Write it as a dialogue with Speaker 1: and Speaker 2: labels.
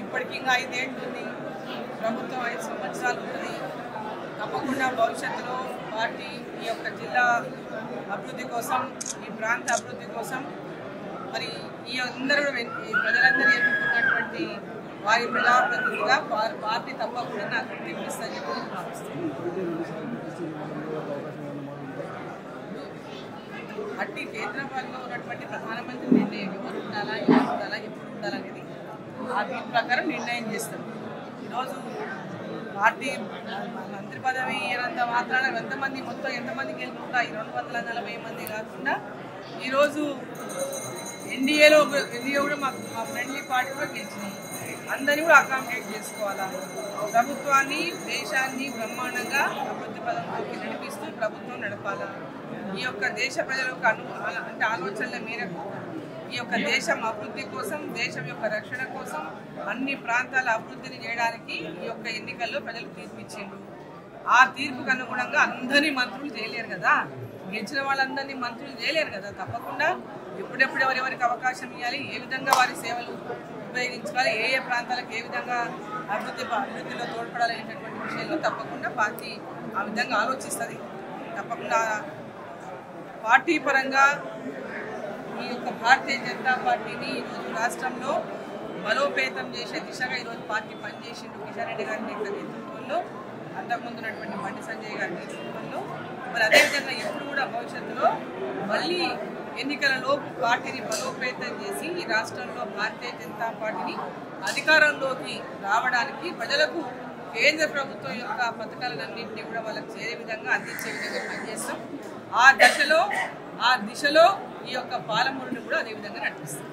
Speaker 1: ఇప్పటికి ఇంకా 5 ఏళ్ళు ఉంది, ప్రభుత్వం 5 సంవత్సరాలు ఉంటుంది. తప్పకుండా భవిష్యత్తులో పార్టీ ఈ యొక్క జిల్లా అభివృద్ధి కోసం, ఈ ప్రాంత అభివృద్ధి కోసం మరి ఈ అందరూ ప్రజలందరూ ఎన్నుకున్నటువంటి వారి ప్రజాప్రతినిధిగా పార్టీ తప్పకుండా నాకు గుర్తింపిస్తుందని చెప్పి భావిస్తున్నాను. అట్టి కేంద్ర పాలనలో ఉన్నటువంటి ప్రధానమంత్రి నిర్ణయం ఎవరు ఉండాలా, ఎప్పుడు ఉండాలనేది ఆ దీని ప్రకారం నిర్ణయం చేస్తారు. ఈరోజు పార్టీ మంత్రి పదవి అయినంత మాత్రాన ఎంతమంది మొత్తం ఎంతమందికి గెలుపుకుంటా ఈ 240 మంది కాకుండా ఈరోజు ఎన్డీఏ కూడా మా ఫ్రెండ్లీ పార్టీ కూడా గెలిచినాయి. అందరినీ కూడా అకామిడేట్ చేసుకోవాలా, ప్రభుత్వాన్ని దేశాన్ని బ్రహ్మాండంగా అభివృద్ధి పదంలోకి నడిపిస్తూ ప్రభుత్వం నడపాలా. ఈ యొక్క దేశ ప్రజలకు అంటే ఆలోచనల మేరకు ఈ యొక్క దేశం అభివృద్ధి కోసం, దేశం యొక్క రక్షణ కోసం అన్ని ప్రాంతాల అభివృద్ధిని చేయడానికి ఈ యొక్క ఎన్నికల్లో ప్రజలు తీర్పు ఇచ్చిండ్రు. ఆ తీర్పుకు అనుగుణంగా అందరినీ మంత్రులు చేయలేరు కదా, గెలిచిన వాళ్ళందరినీ మంత్రులు చేయలేరు కదా. తప్పకుండా ఎప్పుడెప్పుడు ఎవరెవరికి అవకాశం ఇవ్వాలి, ఏ విధంగా వారి సేవలు ఉపయోగించుకోవాలి, ఏ ప్రాంతాలకు ఏ విధంగా అభివృద్ధిలో తోడ్పడాలనేటటువంటి విషయంలో తప్పకుండా పార్టీ ఆ విధంగా ఆలోచిస్తుంది. తప్పకుండా పార్టీ పరంగా ఈ యొక్క భారతీయ జనతా పార్టీని ఈరోజు రాష్ట్రంలో బలోపేతం చేసే దిశగా ఈరోజు పార్టీ పనిచేసిండు. కిషన్ రెడ్డి గారి నేతృత్వంలో, అంతకుముందు ఉన్నటువంటి బండి సంజయ్ గారి నేతృత్వంలో. మరి అదేవిధంగా ఎప్పుడు కూడా భవిష్యత్తులో మళ్ళీ ఎన్నికలలో పార్టీని బలోపేతం చేసి ఈ రాష్ట్రంలో భారతీయ జనతా పార్టీని అధికారంలోకి రావడానికి ప్రజలకు కేంద్ర ప్రభుత్వం యొక్క పథకాలన్నింటినీ కూడా వాళ్ళకి చేరే విధంగా అందించే విధంగా పనిచేస్తాం. ఆ దిశలో ఈ యొక్క పాలమూరుని కూడా అదే విధంగా నడిపిస్తాం.